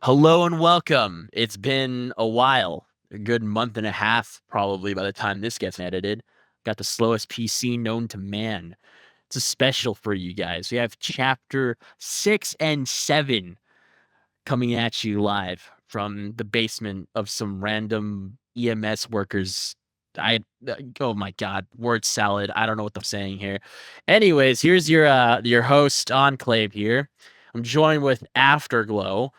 Hello and welcome. It's been a while, a good month and a half probably by the time this gets edited. Got the slowest PC known to man. It's a special for you guys. We have chapter 6 and 7 coming at you live from the basement of some random EMS workers. Oh my god, word salad. I don't know what I'm saying here. Anyways, here's your host Enclave here. I'm joined with Afterglow.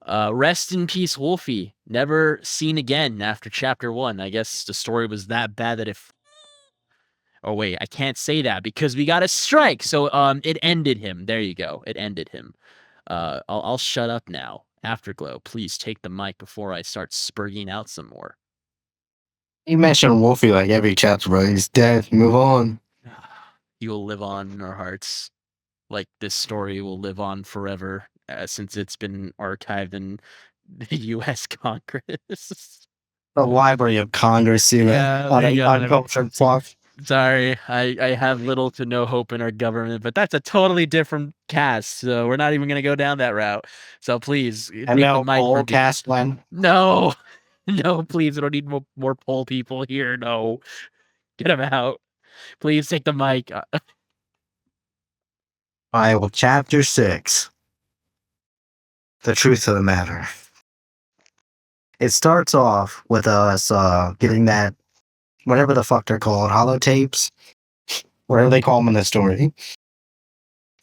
Rest in peace, Wolfie. Never seen again after chapter 1. I guess the story was that bad that if. Oh wait, I can't say that because we got a strike. So it ended him. There you go. It ended him. I'll shut up now. Afterglow, please take the mic before I start spurging out some more. You mention Wolfie like every chapter, bro. He's dead. Move on. He will live on in our hearts. Like this story will live on forever since it's been archived in the U.S. Congress. The Library of Congress, Yeah, on there you go. uncultured fuck. Sorry, I have little to no hope in our government, but that's a totally different cast, so we're not even going to go down that route. So please, And take now the mic. all cast one. No, no, please, we don't need more poll people here. No, get them out. Please take the mic. Well, chapter 6. The truth of the matter. It starts off with us getting that, whatever the fuck they're called, holotapes, whatever they call them in the story.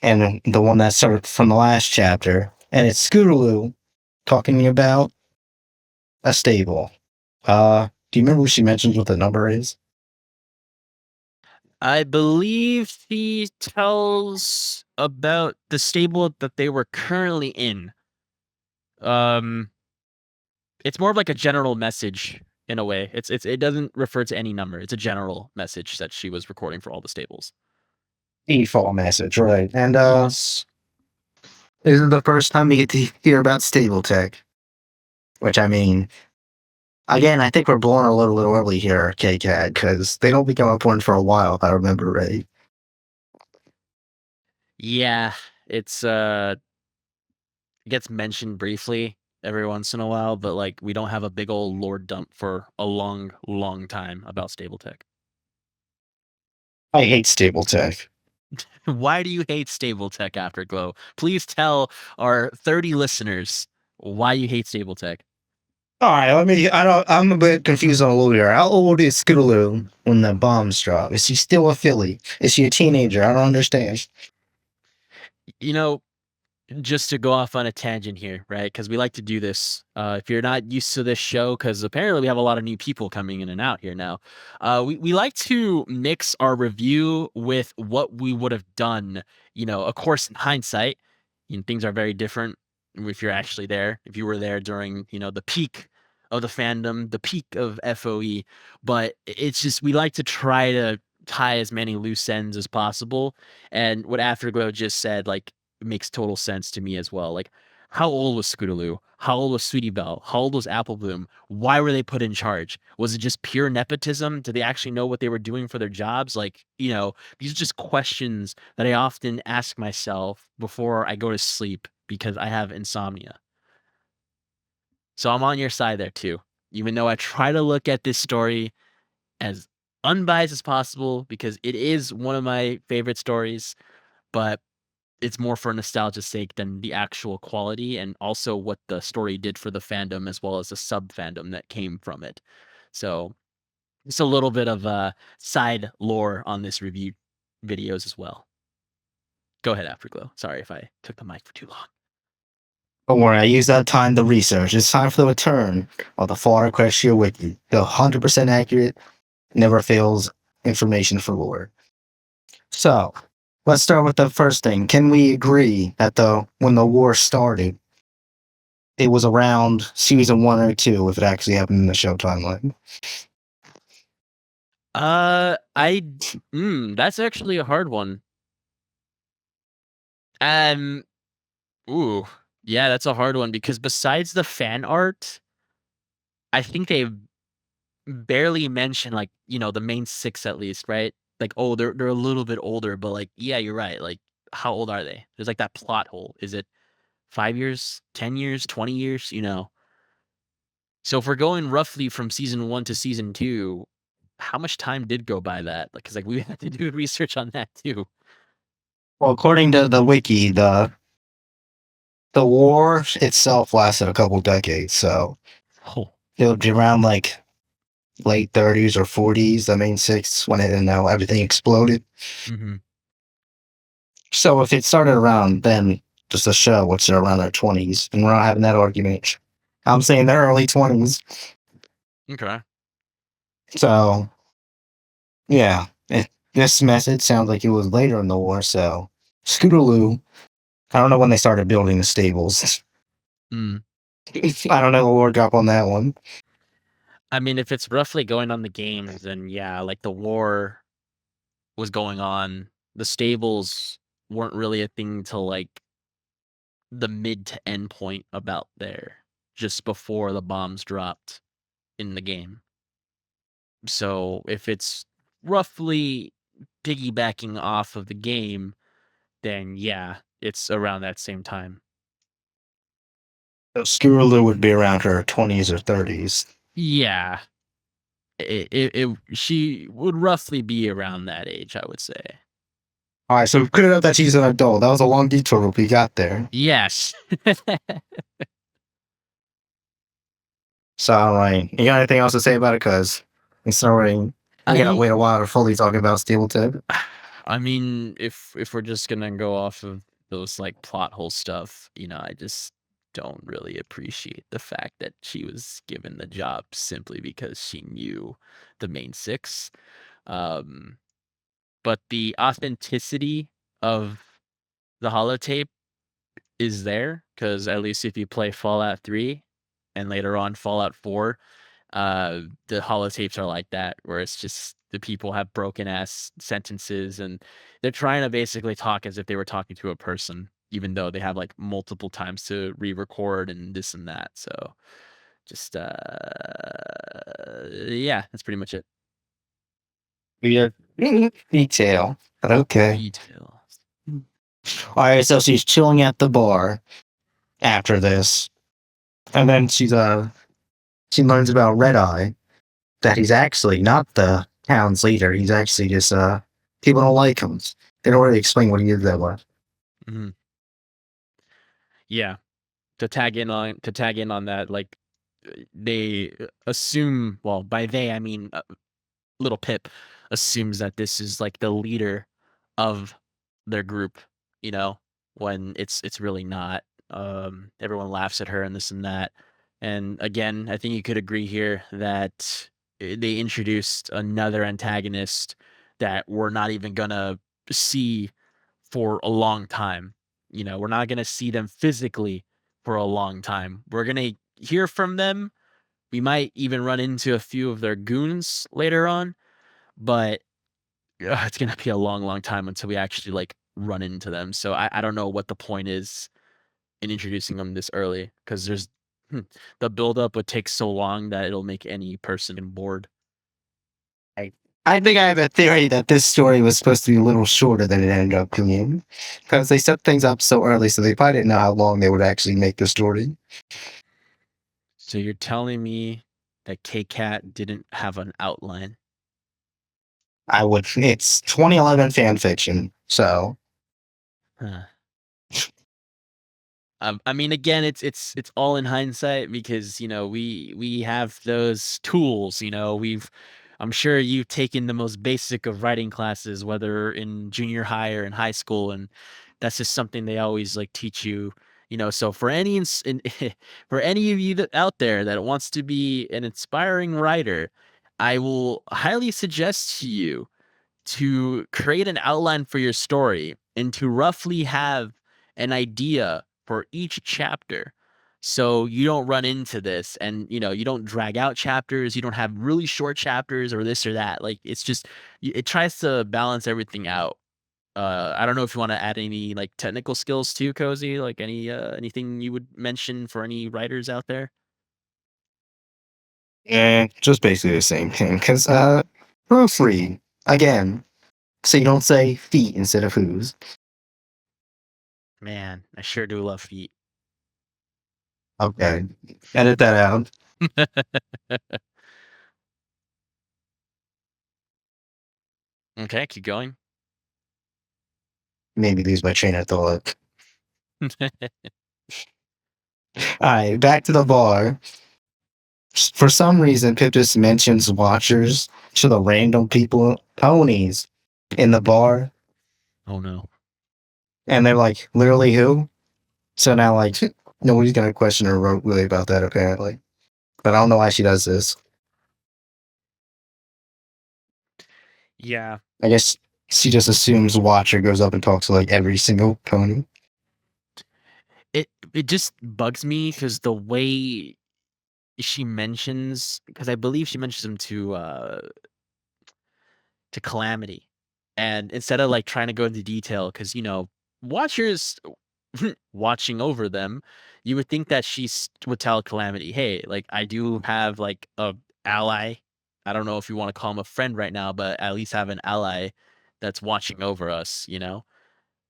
And the one that started from the last chapter. And it's Scootaloo talking about a stable. Do you remember what she mentions what the number is? I believe he tells about the stable that they were currently in. It's more of like a general message in a way. It doesn't refer to any number. It's a general message that she was recording for all the stables. Default message, right? And Yes. this is the first time we get to hear about stable tech. Which I mean, again, I think we're blowing a little early here, KCAD, because they don't become important for a while, if I remember right. Yeah, it's it gets mentioned briefly every once in a while, but like we don't have a big old lore dump for a long time about stable tech. I hate stable tech. Why do you hate stable tech, Afterglow? Please tell our 30 listeners why you hate stable tech. All right, I'm a bit confused on a little here. How old is Scootaloo when the bombs drop? Is she still a filly? Is she a teenager? I don't understand. You know, just to go off on a tangent here, right? Because we like to do this. If you're not used to this show, because apparently we have a lot of new people coming in and out here now, we like to mix our review with what we would have done. Of course, in hindsight, things are very different if you're actually there. If you were there during, the peak of the fandom, the peak of FOE, but it's just we like to try to tie as many loose ends as possible. And what Afterglow just said, like, makes total sense to me as well. Like, how old was Scootaloo? How old was Sweetie Belle? How old was Apple Bloom? Why were they put in charge? Was it just pure nepotism? Did they actually know what they were doing for their jobs? Like, these are just questions that I often ask myself before I go to sleep because I have insomnia. So I'm on your side there too. Even though I try to look at this story as unbiased as possible because it is one of my favorite stories, but it's more for nostalgia's sake than the actual quality and also what the story did for the fandom as well as the sub fandom that came from it. So just a little bit of side lore on this review videos as well. Go ahead, Afterglow. Sorry if I took the mic for too long. Don't worry, I use that time to research. It's time for the return of the Florida Equestria Wiki. The 100% accurate, never fails information for lore. So, let's start with the first thing. Can we agree that when the war started, it was around season 1 or 2 if it actually happened in the show timeline? That's actually a hard one. Ooh, yeah, that's a hard one because besides the fan art, I think they barely mention like, the main 6 at least, right? Like, oh, they're a little bit older, but like, yeah, you're right. Like, how old are they? There's like that plot hole. Is it 5 years, 10 years, 20 years, you know? So if we're going roughly from season 1 to season 2, how much time did go by that? Because like, we had to do research on that too. Well, according to the wiki, the war itself lasted a couple decades, so Oh. it would be around like late 30s or 40s, the main six, when everything exploded. Mhm. So if it started around then, just the show, which are around their 20s, and we're not having that argument. I'm saying their early 20s. Okay. So yeah, this message sounds like it was later in the war. So Scootaloo, I don't know when they started building the stables. Mm. I don't know what word up on that one. I mean, if it's roughly going on the games, then yeah, like the war was going on. The stables weren't really a thing till like the mid to end point about there, just before the bombs dropped in the game. So if it's roughly piggybacking off of the game, then yeah, it's around that same time. So Scootaloo would be around her 20s or 30s. Yeah, she would roughly be around that age, I would say. All right, so good enough that she's an adult. That was a long detour, but we got there. Yes. So, all right, you got anything else to say about it? Because it's already we gotta I wait a while to fully talk about Steel Tip. I mean, if we're just gonna go off of those like plot hole stuff, you know, I just don't really appreciate the fact that she was given the job simply because she knew the main six. Um, but the authenticity of the holotape is there because at least if you play Fallout 3 and later on Fallout 4, the holotapes are like that, where it's just the people have broken ass sentences and they're trying to basically talk as if they were talking to a person, even though they have like multiple times to re-record and this and that. So just yeah, that's pretty much it. Weird detail, but okay. Details. All right, so she's chilling at the bar after this, and then she learns about Red Eye, that he's actually not the town's leader. He's actually just people don't like him. They don't really explain what he is that way. Hmm. Yeah, to tag in on that, like they assume, well, by they I mean little Pip assumes that this is like the leader of their group, you know, when it's really not. Everyone laughs at her and this and that. And again, I think you could agree here that they introduced another antagonist that we're not even gonna see for a long time. You know, we're not gonna see them physically for a long time. We're gonna hear from them. We might even run into a few of their goons later on, but it's gonna be a long, long time until we actually like run into them. So I don't know what the point is in introducing them this early because there's the buildup would take so long that it'll make any person bored. I, I think I have a theory that this story was supposed to be a little shorter than it ended up being, because they set things up so early, so they probably didn't know how long they would actually make the story. So you're telling me that K Cat didn't have an outline? I would. It's 2011 fan fiction, so Huh. I mean, again, it's all in hindsight because you know we have those tools. You know, I'm sure you've taken the most basic of writing classes, whether in junior high or in high school, and that's just something they always like teach you. You know, so for for any of you out there that wants to be an inspiring writer, I will highly suggest to you to create an outline for your story and to roughly have an idea for each chapter so you don't run into this and you know you don't drag out chapters, you don't have really short chapters or this or that. Like it's just it tries to balance everything out. I don't know if you want to add any like technical skills too, Cozy, like anything you would mention for any writers out there. yeah, just basically the same thing. Because proofread again, so you don't say feet instead of who's. Man, I sure do love feet. Okay. Edit that out. Okay, keep going. Maybe lose my train of thought. Alright, back to the bar. For some reason, Pip just mentions watchers to the random people, ponies, in the bar. Oh no. And they're like, literally who? So now, like, nobody's gonna question her really about that, apparently. But I don't know why she does this. Yeah. I guess she just assumes Watcher goes up and talks to, like, every single pony. It just bugs me because the way she mentions, because I believe she mentions him to Calamity, and instead of like trying to go into detail, because Watcher's watching over them, you would think that would tell Calamity, hey, like I do have like a ally. I don't know if you want to call him a friend right now, but at least have an ally that's watching over us,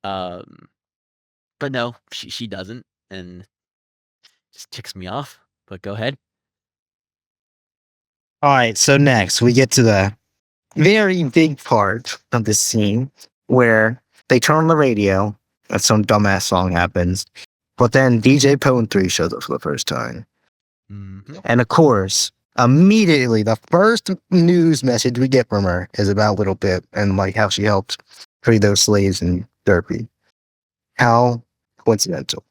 Um, but no, she doesn't, and just ticks me off. But go ahead. Alright, so next we get to the very big part of this scene where they turn on the radio and some dumbass song happens. But then DJ Pone 3 shows up for the first time. Mhm. And of course, immediately the first news message we get from her is about Little Pip and like how she helped free those slaves in Derpy. How coincidental.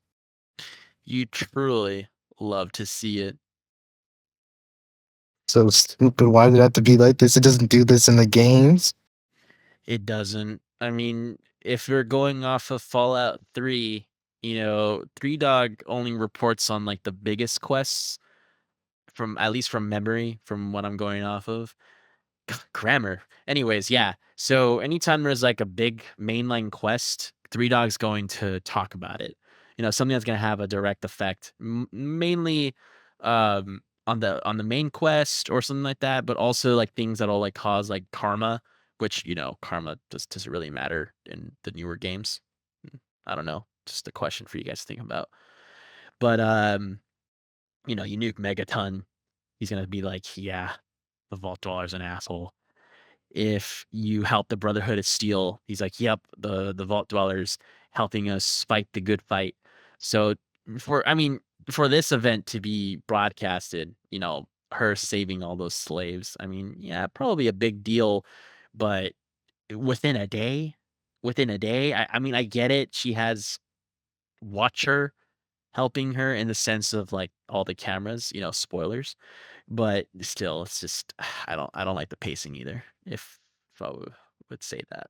You truly love to see it. So stupid. Why did it have to be like this? It doesn't do this in the games. It doesn't. I mean, if you're going off of Fallout 3, Three Dog only reports on like the biggest quests from at least from memory, from what I'm going off of. Grammar. Anyways, yeah. So anytime there's like a big mainline quest, Three Dog's going to talk about it. Something that's going to have a direct effect, mainly on the main quest or something like that, but also like things that'll like cause like karma, which karma just doesn't really matter in the newer games. I don't know. Just a question for you guys to think about. But you nuke Megaton, he's gonna be like, yeah, the Vault Dweller's an asshole. If you help the Brotherhood of Steel, he's like, yep, the Vault Dwellers helping us fight the good fight. So for this event to be broadcasted, her saving all those slaves, I mean, yeah, probably a big deal, but within a day, I mean, I get it. She has Watcher helping her in the sense of like all the cameras, spoilers, but still, it's just I don't like the pacing either. If I would say that.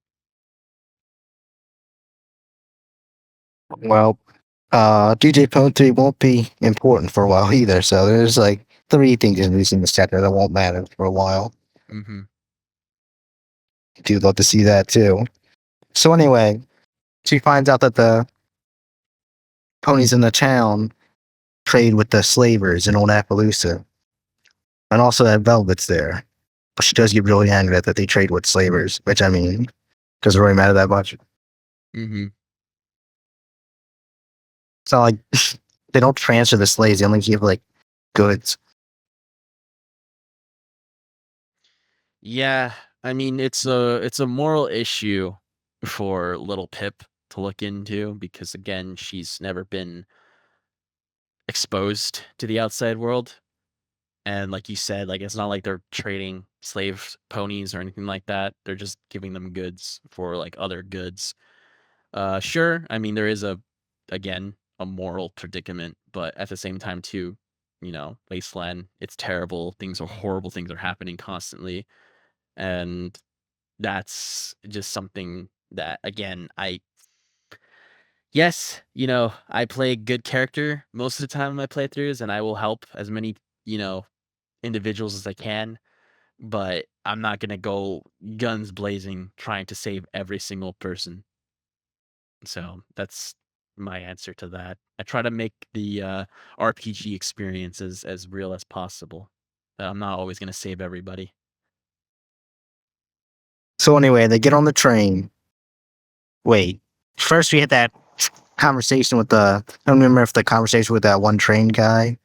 Well, DJ Pone 3 won't be important for a while either. So there's like 3 things introduced in this chapter that won't matter for a while. Mm-hmm. Do love to see that too. So anyway, she finds out that the ponies in the town trade with the slavers in Old Appaloosa. And also that Velvet's there. But she does get really angry that they trade with slavers, which I mean, doesn't really matter that much. Mm-hmm. It's not like they don't transfer the slaves, they only give like goods. Yeah, I mean it's a moral issue for little Pip to look into because again, she's never been exposed to the outside world. And like you said, like it's not like they're trading slave ponies or anything like that. They're just giving them goods for like other goods. Sure, I mean there is again a moral predicament, but at the same time too, Wasteland, it's terrible. Horrible things are happening constantly, and that's just something that again yes, I play good character most of the time in my playthroughs, and I will help as many you know individuals as I can, but I'm not gonna go guns blazing trying to save every single person. So that's my answer to that. I try to make the RPG experience as real as possible. But I'm not always gonna save everybody. So anyway, they get on the train. Wait, first we hit that conversation with I don't remember if the conversation with that one train guy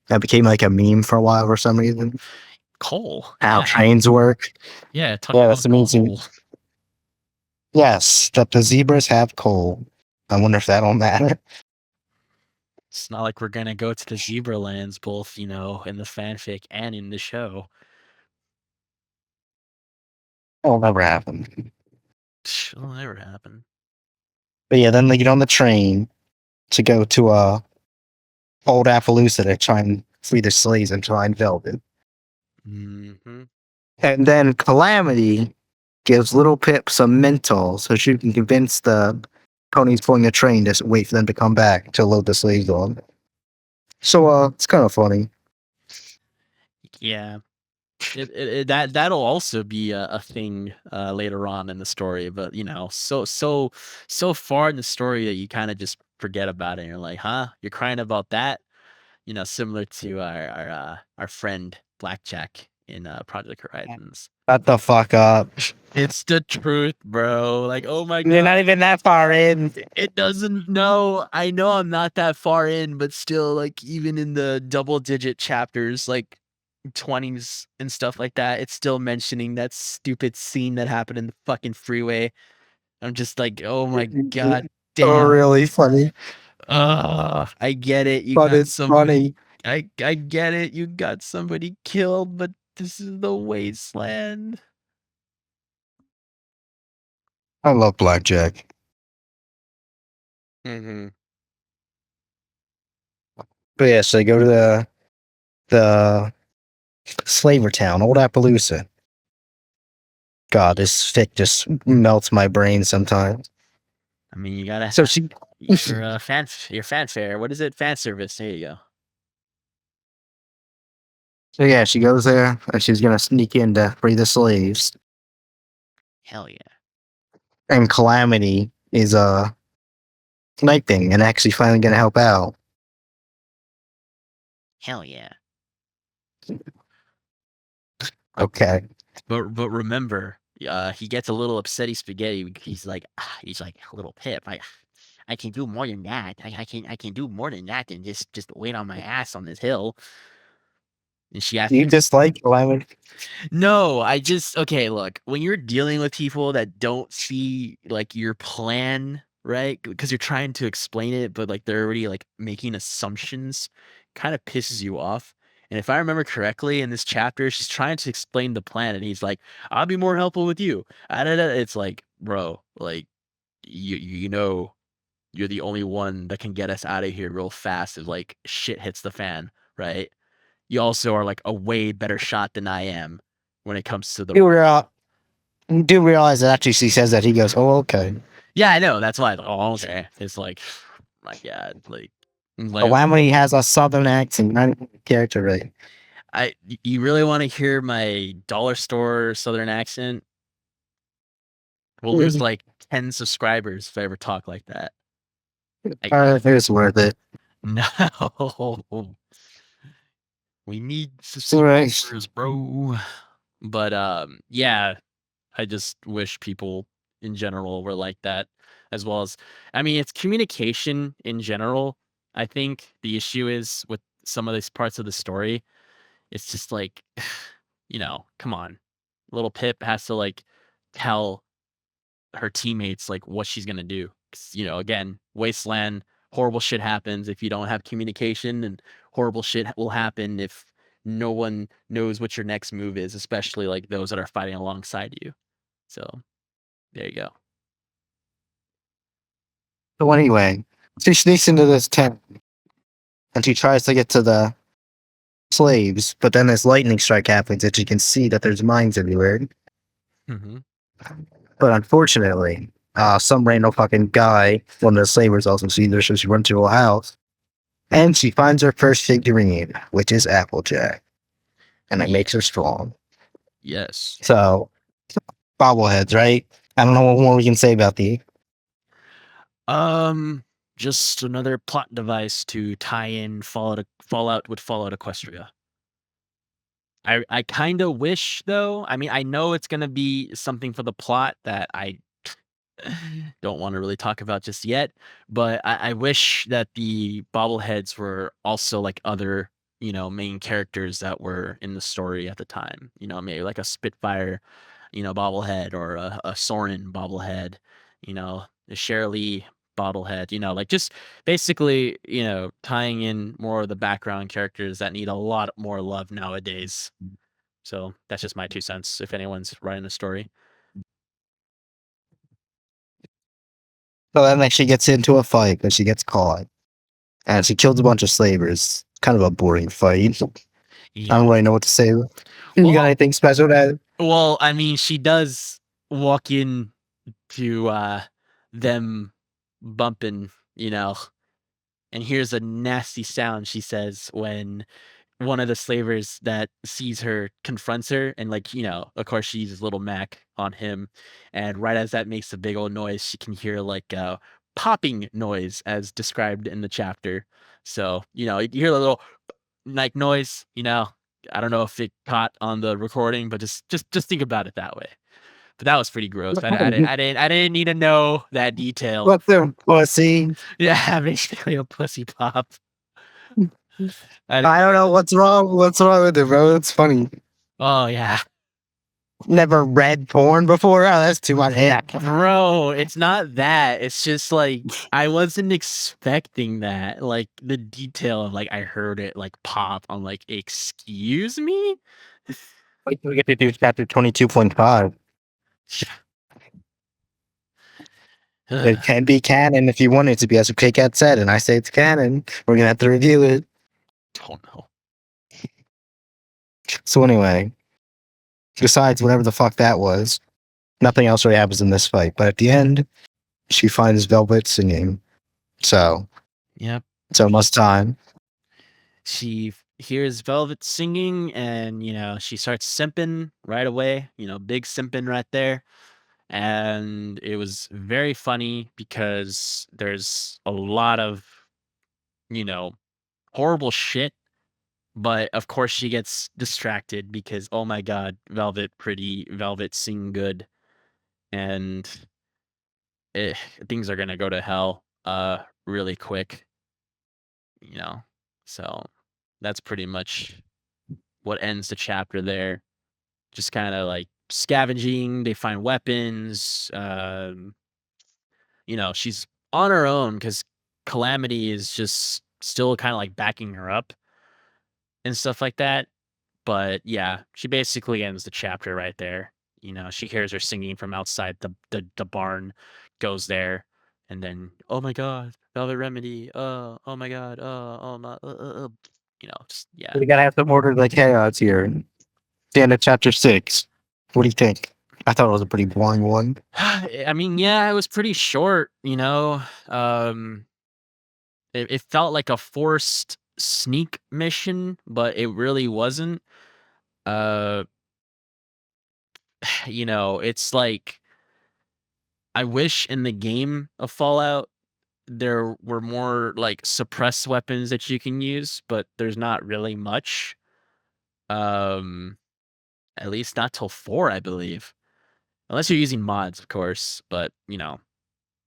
that became like a meme for a while for some reason. Coal. How Yeah. trains work. Yeah. Talk Yeah, about that's amazing. coal. Yes, that the zebras have coal. I wonder if that'll matter. It's not like we're gonna go to the zebra lands, both in the fanfic and in the show. That'll never happen. It'll never happen. But yeah, then they get on the train to go to old Appaloosa to try and free the slaves and try and Velvet. Mm-hmm. And then Calamity gives Little Pip some mental so she can convince the ponies pulling the train to wait for them to come back to load the slaves on. So it's kind of funny. Yeah. That'll also be a thing later on in the story, but so far in the story that you kind of just forget about it. And you're like, huh? You're crying about that? Similar to our friend Blackjack in Project Horizons. Shut the fuck up. It's the truth, bro. Like, oh my You're god. not even that far in. It doesn't know. I know I'm not that far in, but still, like, even in the double digit chapters, like 20s and stuff like that, it's still mentioning that stupid scene that happened in the fucking freeway. I'm just like, oh my god Oh, damn. really funny. I get it. You But got it's somebody. funny. I get it. You got somebody killed, but this is the wasteland. I love Blackjack. Mm-hmm. But yeah, so they go to the slaver town, Old Appaloosa. God, this fic just melts my brain sometimes. I mean, you gotta So have she, your fanfare. What is it? Fan service. There you go. so yeah, she goes there and she's gonna sneak in to free the slaves. Hell yeah. And Calamity is sniping and actually finally gonna help out. Hell yeah. Okay. But remember, he gets a little upsetty spaghetti. He's like, little Pip. I can do more than that. I can do more than that than just wait on my ass on this hill. And she Do you asks, dislike Calamity? no, okay, look, when you're dealing with people that don't see like your plan, right? Because you're trying to explain it, but like they're already like making assumptions, kind of pisses you off. And if I remember correctly, in this chapter, she's trying to explain the plan, and he's like, "I'll be more helpful with you." It's like, bro, like you're the only one that can get us out of here real fast if like shit hits the fan, right? You also are like a way better shot than I am when it comes to the. You do realize that actually she says that he goes, "Oh, okay." Yeah, I know. That's why. Oh, okay. It's like, my God, Calamity has a southern accent, not even a character, right? you really want to hear my dollar store southern accent? We'll lose like 10 subscribers if I ever talk like that. It was worth it. No, we need Right. subscribers, bro. But yeah, I just wish people in general were like that, as well as, I mean, it's communication in general. I think the issue is with some of these parts of the story. It's just like, come on. Little Pip has to like tell her teammates like what she's gonna do. 'Cause, again, wasteland, horrible shit happens if you don't have communication, and horrible shit will happen if no one knows what your next move is, especially like those that are fighting alongside you. So there you go. So anyway, she sneaks into this tent and she tries to get to the slaves, but then this lightning strike happens and she can see that there's mines everywhere. Hmm. But unfortunately, some random fucking guy, one of the slavers, also sees her, so she runs to a house and she finds her first figurine, which is Applejack, and it makes her strong. Yes. So, bobbleheads, right? I don't know what more we can say about the. Um, just another plot device to tie in Fallout with Fallout Equestria. I kind of wish though. I mean, I know it's gonna be something for the plot that don't want to really talk about just yet. But I wish that the bobbleheads were also like other, main characters that were in the story at the time. Maybe like a Spitfire, bobblehead, or a Soren bobblehead, a Shirley bobblehead, like just basically, tying in more of the background characters that need a lot more love nowadays. So that's just my 2 cents. If anyone's writing a story. So then like she gets into a fight because she gets caught. And she kills a bunch of slavers. Kind of a boring fight. I don't Yeah. really know what to say. You got Well, anything special to I mean, she does walk in to them bumping, and here's a nasty sound she says when one of the slavers that sees her confronts her, and like, of course she uses little Mac on him, and right as that makes a big old noise, she can hear like a popping noise as described in the chapter. So, you hear a little like noise, I don't know if it caught on the recording, but just think about it that way. But that was pretty gross. I didn't need to know that detail. What's the pussy? Yeah, basically a pussy pop. I I don't know what's wrong. What's wrong with it, bro? It's funny. Oh yeah. Never read porn before. Oh, that's too much. Yeah. Bro, it's not that. It's just like I wasn't expecting that. Like the detail of like I heard it like pop. I'm like, excuse me? Wait till we get to do chapter 22.5. It can be canon if you want it to be, as Cat said, and I say it's canon. We're gonna have to review it. Don't know. So anyway, besides whatever the fuck that was, nothing else really happens in this fight. But at the end, she finds Velvet singing. So Yep. it's almost time. She hears Velvet singing, and she starts simping right away. Big simping right there. And it was very funny because there's a lot of, you know, horrible shit. But of course, she gets distracted because, oh my God, Velvet, pretty Velvet, sing good. And eh, things are going to go to hell really quick, you know? So that's pretty much what ends the chapter there. Just kind of like scavenging, they find weapons. She's on her own because Calamity is just still kind of like backing her up and stuff like that. But yeah, she basically ends the chapter right there. She hears her singing from outside the barn, goes there, and then, oh my God, Velvet Remedy, oh my God, oh my, just yeah. We gotta have some order of the chaos here. The end of chapter 6. What do you think? I thought it was a pretty boring one. I mean, yeah, it was pretty short. Um, it felt like a forced sneak mission, but it really wasn't. Uh, it's like I wish in the game of Fallout there were more like suppress weapons that you can use, but there's not really much. Um, at least not till 4, I believe. Unless you're using mods, of course, but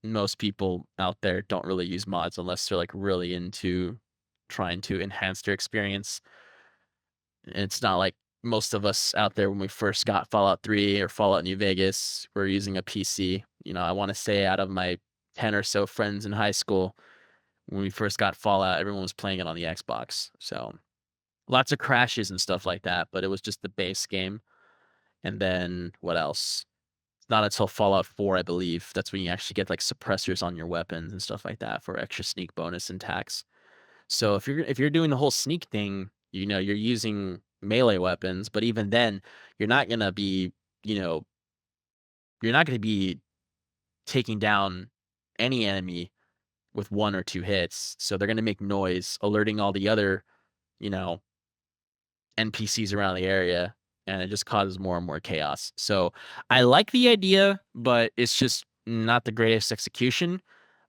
most people out there don't really use mods unless they're like really into trying to enhance their experience. It's not like most of us out there when we first got Fallout 3 or Fallout New Vegas were using a PC. I want to say out of my 10 or so friends in high school, when we first got Fallout, everyone was playing it on the Xbox. So lots of crashes and stuff like that, but it was just the base game. And then what else? Not until Fallout 4, I believe, that's when you actually get like suppressors on your weapons and stuff like that for extra sneak bonus and tax. So if you're doing the whole sneak thing, you're using melee weapons, but even then, you're not gonna be, you know, you're not gonna be taking down any enemy with 1 or 2 hits. So they're gonna make noise, alerting all the other, you know, NPCs around the area, and it just causes more and more chaos. So I like the idea, but it's just not the greatest execution.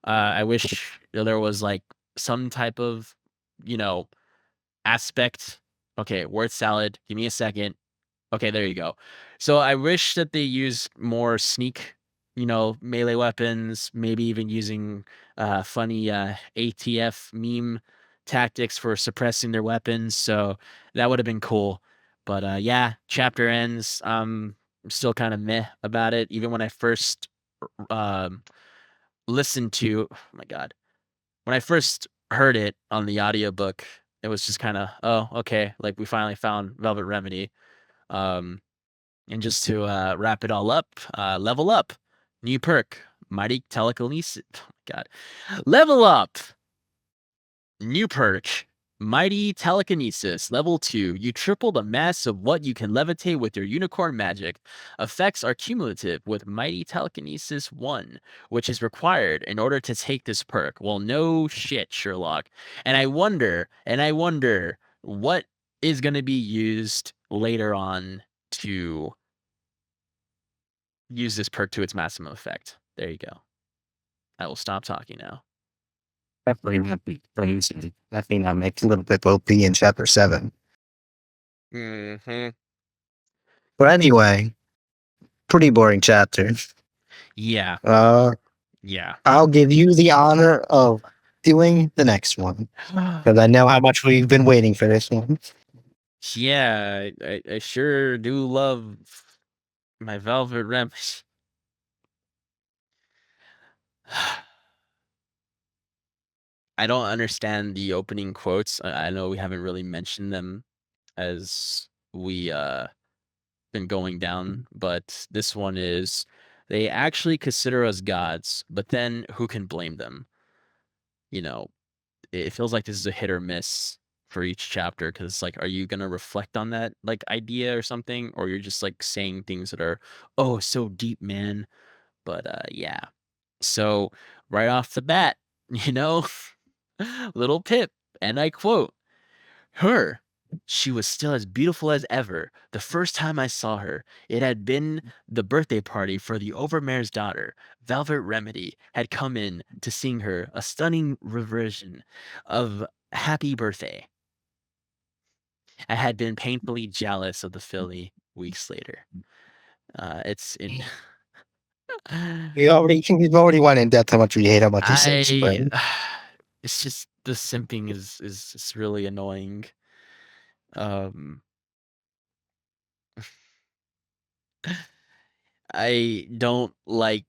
I wish there was like some type of, you know, aspect. Okay, word salad. Give me a second. Okay, there you go. So I wish that they use more sneak melee weapons, maybe even using funny ATF meme tactics for suppressing their weapons. So that would have been cool. But yeah, chapter ends. I'm still kind of meh about it. Even when I first um, listened to, oh my God, when I first heard it on the audiobook, it was just kind of, oh, okay, like we finally found Velvet Remedy. Um, and just to wrap it all up, level up, new perk, mighty telekinesis. Oh my God, level up, new perk, mighty telekinesis. Level 2. You triple the mass of what you can levitate with your unicorn magic. Effects are cumulative with mighty telekinesis 1, which is required in order to take this perk. Well, no shit, Sherlock. And I wonder what is going to be used later on to use this perk to its maximum effect. There you go. I will stop talking now. Definitely not be crazy. That thing that makes a little bit OP in chapter 7. Mm-hmm. But anyway, pretty boring chapter. Yeah. Uh, Yeah. I'll give you the honor of doing the next one because I know how much we've been waiting for this one. Yeah, I sure do love my Velvet Remedy. I don't understand the opening quotes. I know we haven't really mentioned them as we been going down, but this one is, they actually consider us gods, but then who can blame them? You know, it feels like this is a hit or miss for each chapter, because it's like, are you gonna reflect on that like idea or something, or you're just like saying things that are, oh, so deep, man. But yeah. So right off the bat, little Pip, and I quote, her. She was still as beautiful as ever. The first time I saw her, it had been the birthday party for the Overmare's daughter. Velvet Remedy had come in to sing her a stunning reversion of Happy Birthday. I had been painfully jealous of the filly weeks later. It's in. You've already went in depth how much we hate how much he sings, but I. It's just the simping is really annoying. Um, I don't like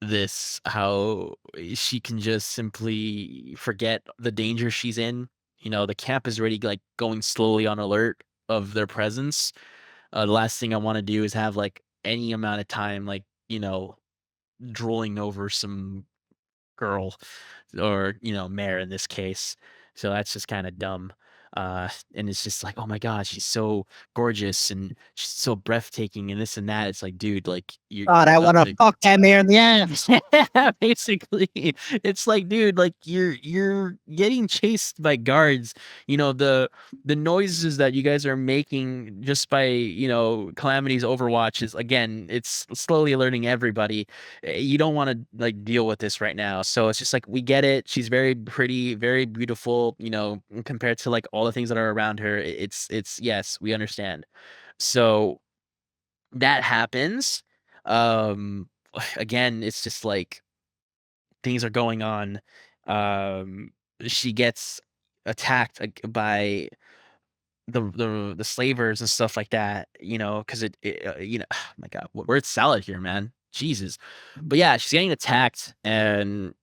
this, how she can just simply forget the danger she's in. The camp is already like going slowly on alert of their presence. The last thing I want to do is have like any amount of time, like, drooling over some girl, or mare in this case. So that's just kind of dumb. And it's just like, oh my god, she's so gorgeous and she's so breathtaking and this and that. It's like, dude, like, you God, I want to fuck that mare in the ass. basically, it's like, dude, like, you're getting chased by guards. The noises that you guys are making just by Calamity's Overwatch is, again, it's slowly alerting everybody. You don't want to like deal with this right now. So it's just like, we get it. She's very pretty, very beautiful, compared to like all the things that are around her. It's yes, we understand. So that happens. Um Again, it's just like things are going on. She gets attacked by the slavers and stuff like that, because oh my god, where's salad here, man? Jesus. But yeah, she's getting attacked, and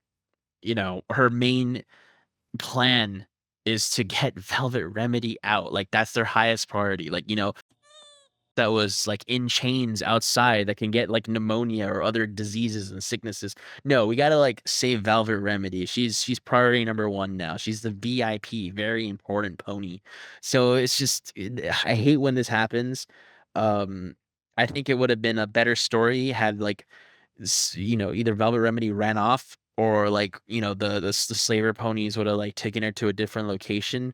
her main plan is to get Velvet Remedy out. Like, that's their highest priority. Like, that was like in chains outside that can get like pneumonia or other diseases and sicknesses. No, we gotta like save Velvet Remedy. She's priority number one now. She's the VIP, very important pony. So it's just, I hate when this happens. Um, I think it would have been a better story had like either Velvet Remedy ran off, or like the slaver ponies would have like taken her to a different location.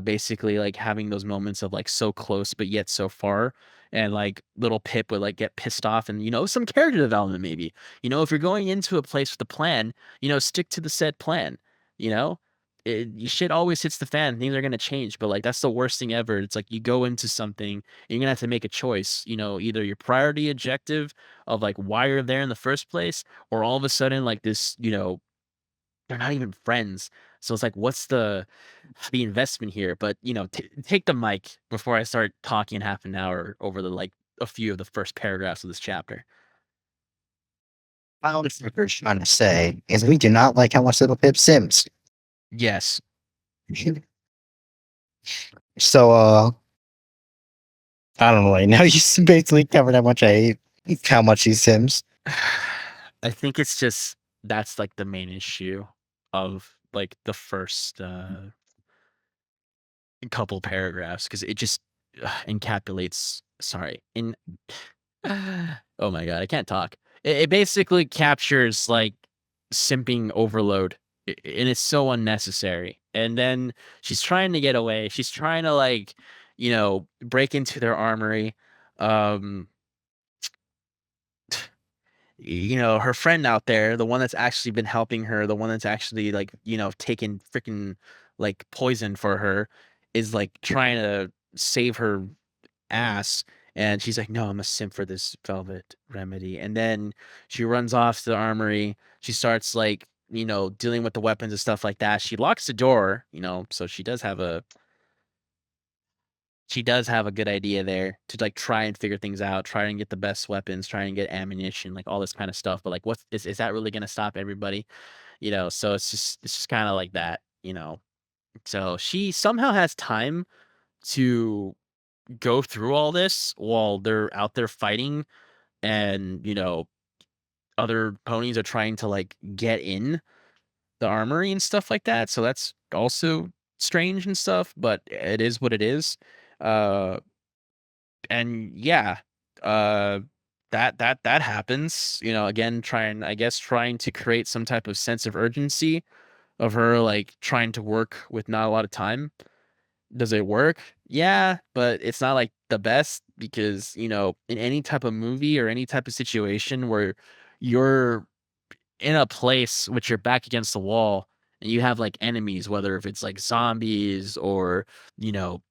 Basically like having those moments of like so close but yet so far, and like little Pip would like get pissed off, and some character development maybe. If you're going into a place with a plan, stick to the said plan. You know, shit always hits the fan. Things are gonna change, but like that's the worst thing ever. It's like you go into something, and you're gonna have to make a choice. Either your priority objective of like why you're there in the first place, or all of a sudden like this, they're not even friends. So it's like, what's the investment here? But take the mic before I start talking half an hour over the like a few of the first paragraphs of this chapter. All the fucker's trying to say is we do not like how much Little Pip sims. Yes. So, I don't know. Right now, you basically covered how much I hate how much he sims. I think it's just that's like the main issue of like the first couple paragraphs because it just encapsulates. Sorry, in oh my god, I can't talk. It basically captures like simping overload, and it's so unnecessary. And then she's trying to get away. She's trying to like, break into their armory. Um, her friend out there, the one that's actually been helping her, the one that's actually like, taking freaking like poison for her, is like trying to save her ass. And she's like, no, I'm a simp for this velvet remedy. And then she runs off to the armory. She starts like, dealing with the weapons and stuff like that. She locks the door, so she does have a good idea there to like try and figure things out, try and get the best weapons, try and get ammunition, like all this kind of stuff. But like, is that really gonna stop everybody? So it's just kind of like that. So she somehow has time to go through all this while they're out there fighting, and other ponies are trying to like get in the armory and stuff like that. So that's also strange and stuff, but it is what it is. Uh and yeah, uh that happens, again, trying to create some type of sense of urgency of her like trying to work with not a lot of time. Does it work? Yeah, but it's not like the best because, in any type of movie or any type of situation where you're in a place which you're back against the wall and you have like enemies, whether if it's like zombies or, you know,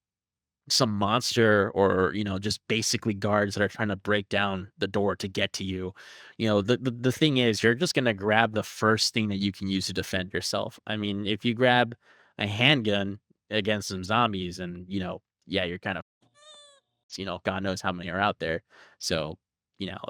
some monster or just basically guards that are trying to break down the door to get to you. The thing is you're just going to grab the first thing that you can use to defend yourself. I mean, if you grab a handgun against some zombies and yeah, you're kind of, god knows how many are out there. So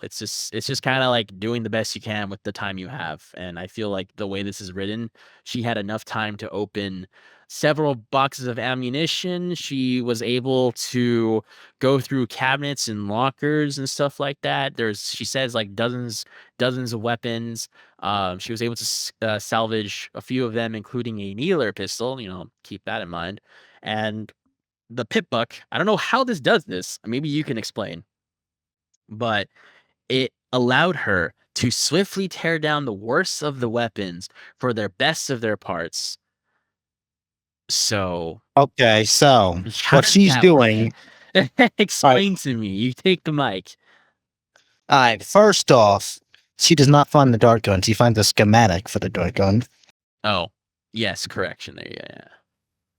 it's just kind of like doing the best you can with the time you have. And I feel like the way this is written, she had enough time to open several boxes of ammunition. She was able to go through cabinets and lockers and stuff like that. She says like dozens of weapons. She was able to salvage a few of them, including a needler pistol. Keep that in mind. And the pit buck, I don't know how this does this. Maybe you can explain, but it allowed her to swiftly tear down the worst of the weapons for their best of their parts. So, Okay, so how what does she's that work? doing. All right, Explain to me. You take the mic. all right. First off, she does not find the dart gun. She finds a schematic for the dart gun. Oh, yes, correction there. Yeah, yeah.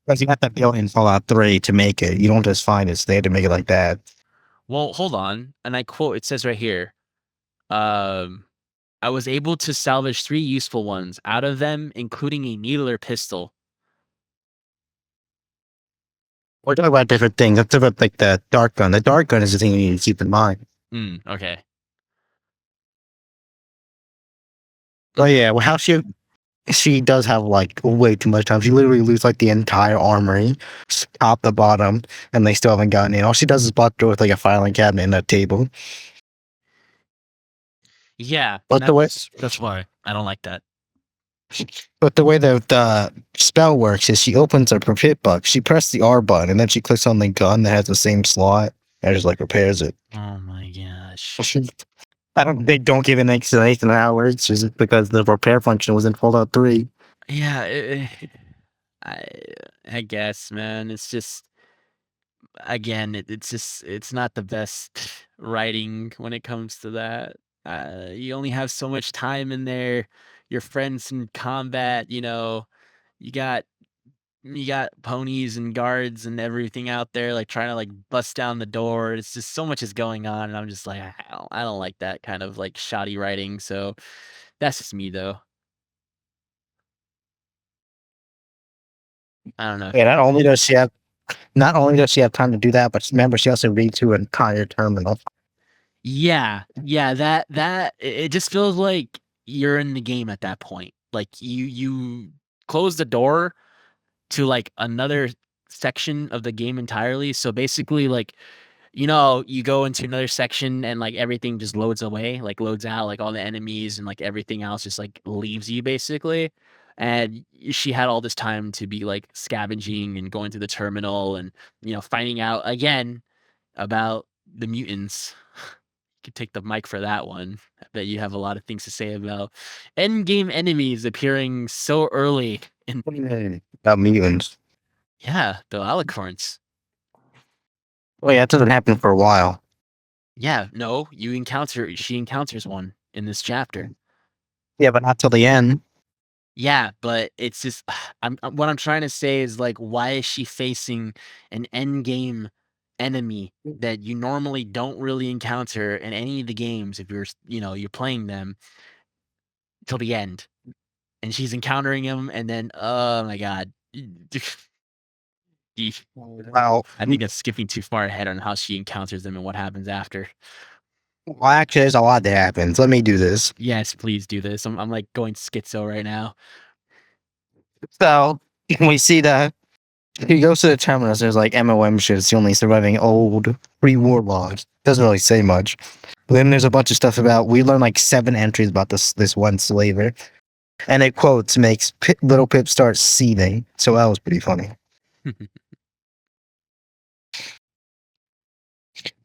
Because you have to build in Fallout 3 to make it. You don't just find it. They had to make it like that. Well, hold on. And I quote, it says right here, um, I was able to salvage 3 useful ones out of them, including a needler pistol. We're talking about different things. Let's talk about like the dart gun. The dart gun is the thing you need to keep in mind. Okay. Oh yeah, well, how she does have like way too much time. She literally loses like the entire armory, top to bottom, and they still haven't gotten in. All she does is block the door with like a filing cabinet and a table. Yeah, But the way, that's why I don't like that. but the way the spell works is she opens up her pit box. She presses the R button and then she clicks on the gun that has the same slot and just like repairs it. Oh my gosh. I don't. They don't give an explanation of how it works. Just because the repair function was in Fallout 3. Yeah, I I guess, man. It's just again, it's not the best writing when it comes to that. You only have so much time in there. Your friends in combat, you got you got ponies and guards and everything out there, like, trying to, like, bust down the door. It's just so much is going on, and I'm just like, I don't like that kind of, like, shoddy writing, so that's just me, though. I don't know. Yeah, not only does she have time to do that, but remember she also reads to an entire terminal. Yeah, yeah, that it just feels like you're in the game at that point. Like, you close the door to, like, another section of the game entirely, so basically, like, you go into another section and, like, everything just loads away, like, loads out, like, all the enemies and, like, everything else just, like, leaves you basically, and she had all this time to be, like, scavenging and going to the terminal and, finding out again about the mutants. You could take the mic for that one. I bet you have a lot of things to say about endgame enemies appearing so early in. What do you mean? About mutants. Yeah, the alicorns. Oh yeah, that doesn't happen for a while. Yeah, no, she encounters one in this chapter. Yeah, but not till the end. Yeah, but it's just what I'm trying to say is, like, why is she facing an endgame enemy that you normally don't really encounter in any of the games if you're playing them till the end, and she's encountering him, and then, oh my god. Well, I think that's skipping too far ahead on how she encounters them and what happens after. actually, there's a lot that happens. Let me do this. Yes, please do this. I'm like going schizo right now. So we see that he goes to the terminus. There's like MOM shit. It's the only surviving old pre-war logs. Doesn't really say much. But then there's a bunch of stuff about. We learn like 7 entries about this one slaver, and it quotes makes little Pip start seething. So that was pretty funny.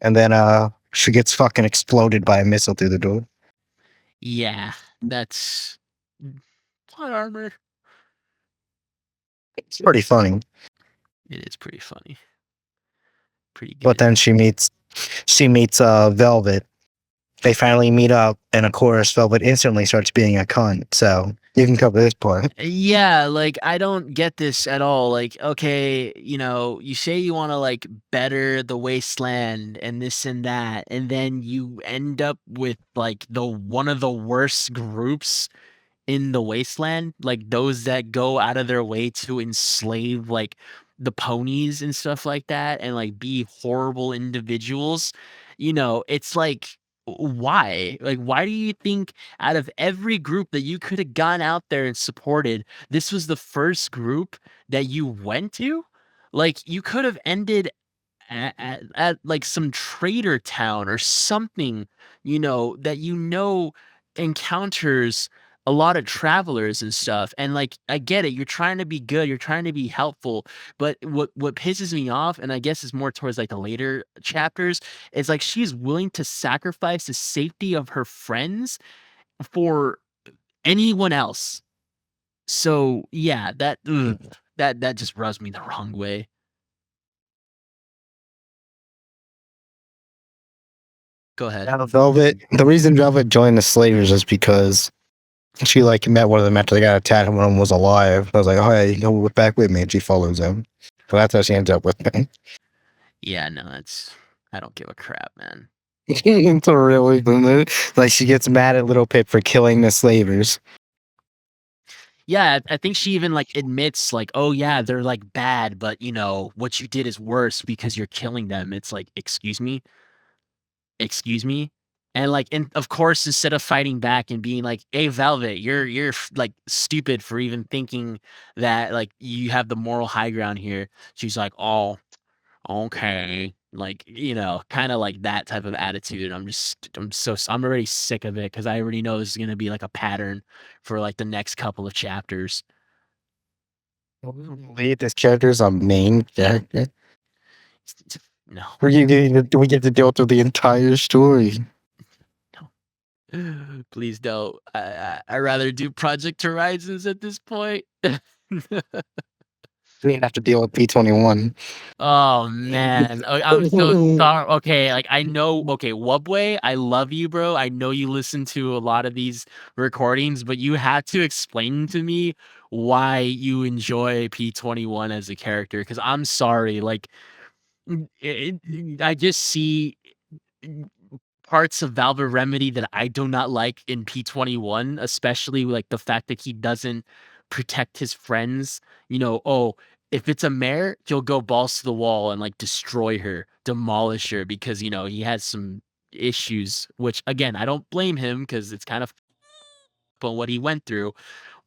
And then she gets fucking exploded by a missile through the door. Yeah, that's plot armor. It's pretty funny. It is pretty funny. Pretty good. But then she meets Velvet. They finally meet up, and of course, Velvet instantly starts being a cunt. So you can cover this part. Yeah, like, I don't get this at all. Like, okay, you say you want to, like, better the wasteland and this and that, and then you end up with, like, the one of the worst groups in the wasteland, like those that go out of their way to enslave, like, the ponies and stuff like that, and, like, be horrible individuals. It's like, why? Like, why do you think out of every group that you could have gone out there and supported, this was the first group that you went to? Like, you could have ended at like some trader town or something, that encounters a lot of travelers and stuff. And, like, I get it, you're trying to be good, you're trying to be helpful, but what pisses me off, and I guess is more towards, like, the later chapters, is like she's willing to sacrifice the safety of her friends for anyone else. So yeah, that just rubs me the wrong way. Go ahead. Now, Velvet. The reason Velvet joined the slavers is because she like met one of them after they got attacked, and one of them was alive. I was like, oh yeah, you go back with me, and she follows him. So that's how she ends up with him. Yeah, no, I don't give a crap, man. It's a really like she gets mad at Little Pip for killing the slavers. Yeah, I think she even, like, admits, like, "Oh, yeah, they're, like, bad, but, what you did is worse because you're killing them." It's like, "Excuse me? Excuse me?" And of course, instead of fighting back and being like, "Hey, Velvet, you're like, stupid for even thinking that, like, you have the moral high ground here." She's like, "Oh, okay." Like, kinda like that type of attitude. I'm already sick of it because I already know this is gonna be, like, a pattern for, like, the next couple of chapters. Lead this character's a main character. No. We get to deal through the entire story. No. Please don't. I rather do Project Horizons at this point. We didn't have to deal with P21. Oh, man. I'm so sorry. Okay, like, I know okay, Wubway, I love you, bro. I know you listen to a lot of these recordings, but you had to explain to me why you enjoy P21 as a character, because I'm sorry, like, I just see parts of Valve Remedy that I do not like in P21, especially like the fact that he doesn't protect his friends. You know, oh, if it's a mare, he'll go balls to the wall and like destroy her, demolish her because you know he has some issues. Which again, I don't blame him because it's kind of on what he went through.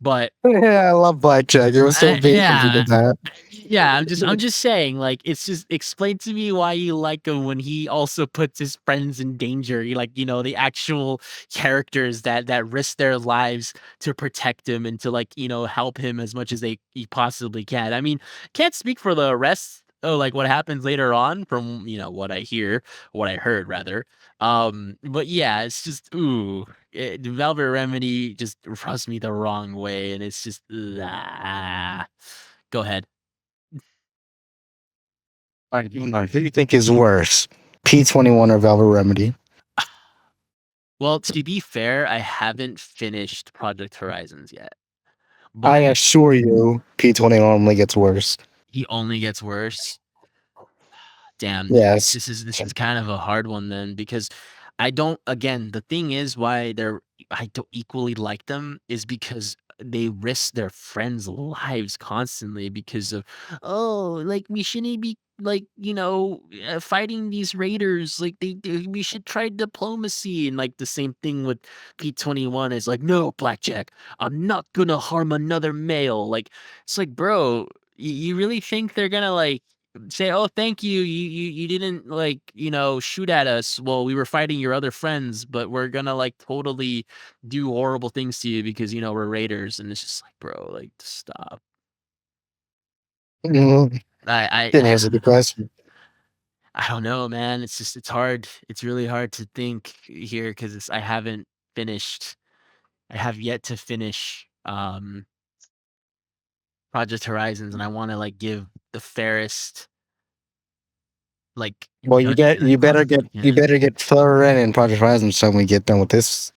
But Yeah, I love Blackjack. It was so big if he yeah. did that. Yeah, I'm just saying, like, it's just explain to me why you like him when he also puts his friends in danger. You like, you know, the actual characters that risk their lives to protect him and to like, you know, help him as much as he possibly can. I mean, can't speak for the rest of like what happens later on from, you know, what I heard rather. But yeah, it's just Velvet Remedy just rubs me the wrong way and it's just go ahead. I do not. Who do you think is worse, P21 or Velvet Remedy? Well, to be fair, I haven't finished Project Horizons yet, I but assure you, P21 only gets worse. he only gets worse. Damn, Yes. this is kind of a hard one then because I don't again, the thing is why I don't equally like them is because they risk their friends' lives constantly because of oh, like we shouldn't be like, you know, fighting these raiders like we should try diplomacy and like the same thing with P21 is like no, Blackjack, I'm not going to harm another male. Like it's like, bro, you really think they're gonna like say, "Oh, thank you. You didn't like, you know, shoot at us while we were fighting your other friends, but we're gonna like totally do horrible things to you because you know we're raiders." And it's just like, bro, like stop. Mhm. I Didn't I answer the question. I don't know, man. It's just it's hard. It's really hard to think here because I haven't finished. I have yet to finish Project Horizons, and I want to like give the fairest like Well, judgment I possibly you can. better get further in Project Horizon so we get done with this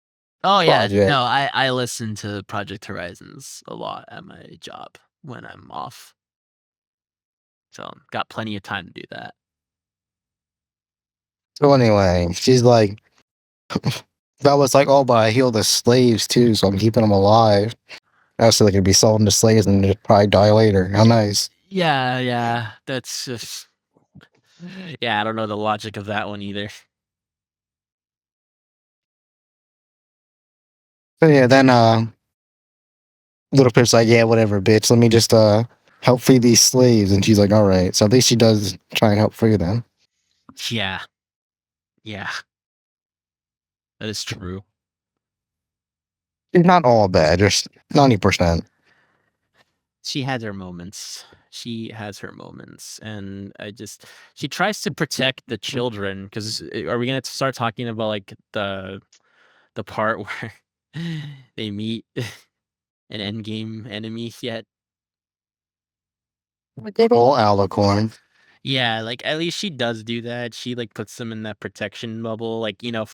Oh yeah, project. no, I listen to Project Horizons a lot at my job when I'm off, so got plenty of time to do that. So anyway, she's like, that was like, oh, but I heal the slaves too, so I'm keeping them alive. I was so they could be sold into slaves and they'd probably die later. How nice. Yeah, yeah, that's just yeah, I don't know the logic of that one either. So yeah, then Little Pip's like, yeah, whatever, bitch. Let me just help free these slaves. And she's like, all right. So at least she does try and help free them. Yeah, yeah, that is true. It's not all bad, just 90%. She has her moments. She has her moments, and she tries to protect the children because are we gonna start talking about like the part where they meet an endgame enemy yet? Good old Alicorn. Yeah, like, at least she does do that. She, like, puts them in that protection bubble, like, you know,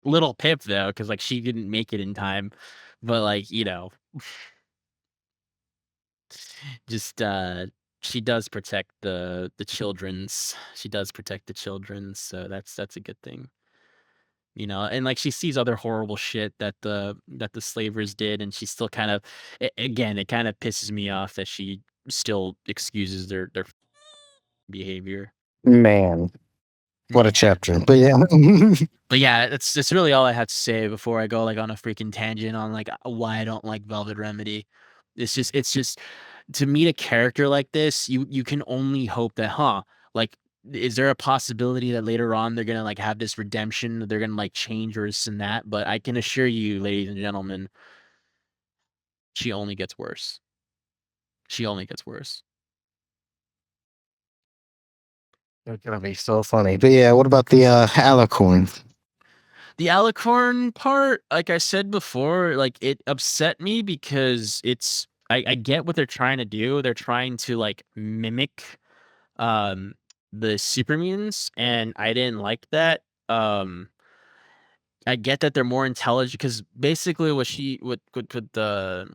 little Pip, though, because like, she didn't make it in time, but, like, you know, just, she does protect the children's she does protect the children, so that's a good thing, you know, and, like, she sees other horrible shit that the slavers did, and she still kind of again, it kinda pisses me off that she still excuses their behavior. Man, what a Yeah. chapter. But yeah. But yeah, that's really all I have to say before I go like on a freaking tangent on like why I don't like Velvet Remedy. It's just to meet a character like this, you can only hope that, huh? Like, is there a possibility that later on they're gonna like have this redemption, they're gonna like change or this and that? But I can assure you, ladies and gentlemen, she only gets worse. She only gets worse. They're gonna be so funny. But yeah, what about the Alicorn? The alicorn part, like I said before, like it upset me because I get what they're trying to do. They're trying to like mimic um the super mutants, and I didn't like that. I get that they're more intelligent because basically what she what the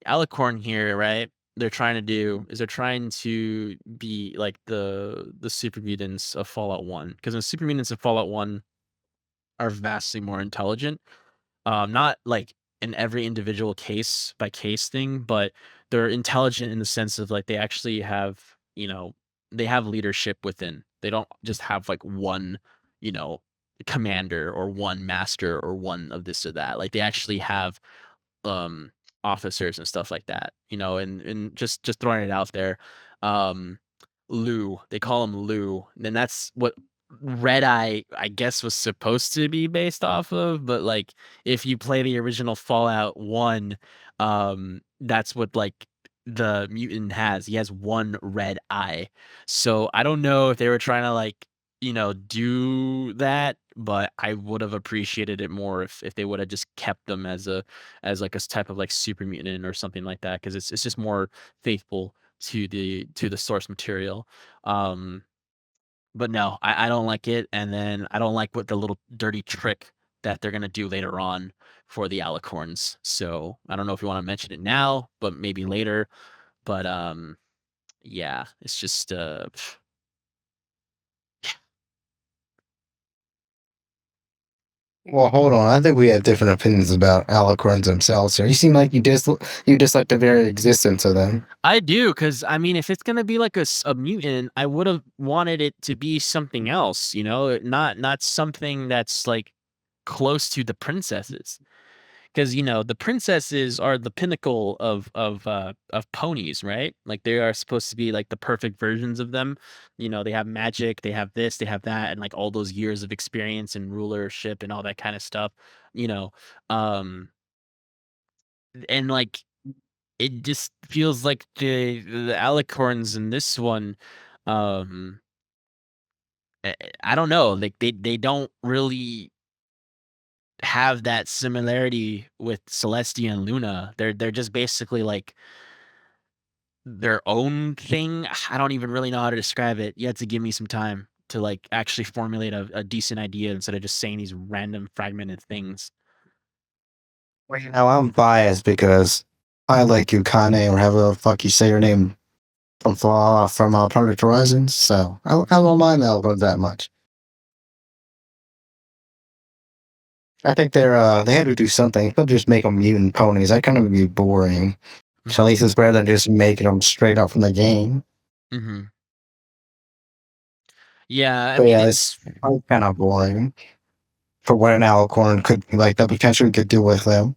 Alicorn here, right? They're trying to do is they're trying to be like the super mutants of Fallout 1 because the super mutants of Fallout 1 are vastly more intelligent. Not like in every individual case by case thing, but they're intelligent in the sense of like they actually have, they have leadership within. They don't just have like one, you know, commander or one master or one of this or that. Like they actually have um officers and stuff like that, and just throwing it out there. um Lou, they call him Lou, and that's what Red Eye, I guess, was supposed to be based off of. But like if you play the original Fallout 1, that's what like the mutant has. He has one red eye. So I don't know if they were trying to like, do that, but I would have appreciated it more if they would have just kept them as like a type of like super mutant or something like that, because it's just more faithful to the source material. Um, but no, I don't like it, and then I don't like what the little dirty trick that they're gonna do later on for the alicorns. So I don't know if you want to mention it now, but maybe later. But yeah, it's just Well, hold on. I think we have different opinions about alicorns themselves here. You seem like you dislike the very existence of them. I do, because I mean, if it's gonna be like a mutant, I would have wanted it to be something else, not something that's like close to the princesses. Because the princesses are the pinnacle of ponies, right? Like they are supposed to be like the perfect versions of them. They have magic, they have this, they have that, and like all those years of experience and rulership and all that kind of stuff. You know, um, and like it just feels like the alicorns in this one. Um, I don't know, like they don't really have that similarity with Celestia and Luna. They're just basically like their own thing. I don't even really know how to describe it. You have to give me some time to like actually formulate a decent idea instead of just saying these random fragmented things. Well, I'm biased because I like Yukane or however the fuck you say your name from Project Horizons, so I don't mind alicorns that much. I think they had to do something. They'll just make them mutant ponies. That kind of would be boring. So at Mhm, least it's better than just making them straight up from the game. mhm. Yeah, I But mean, yeah, it's kind of boring for what an alicorn could like the potential could do with them.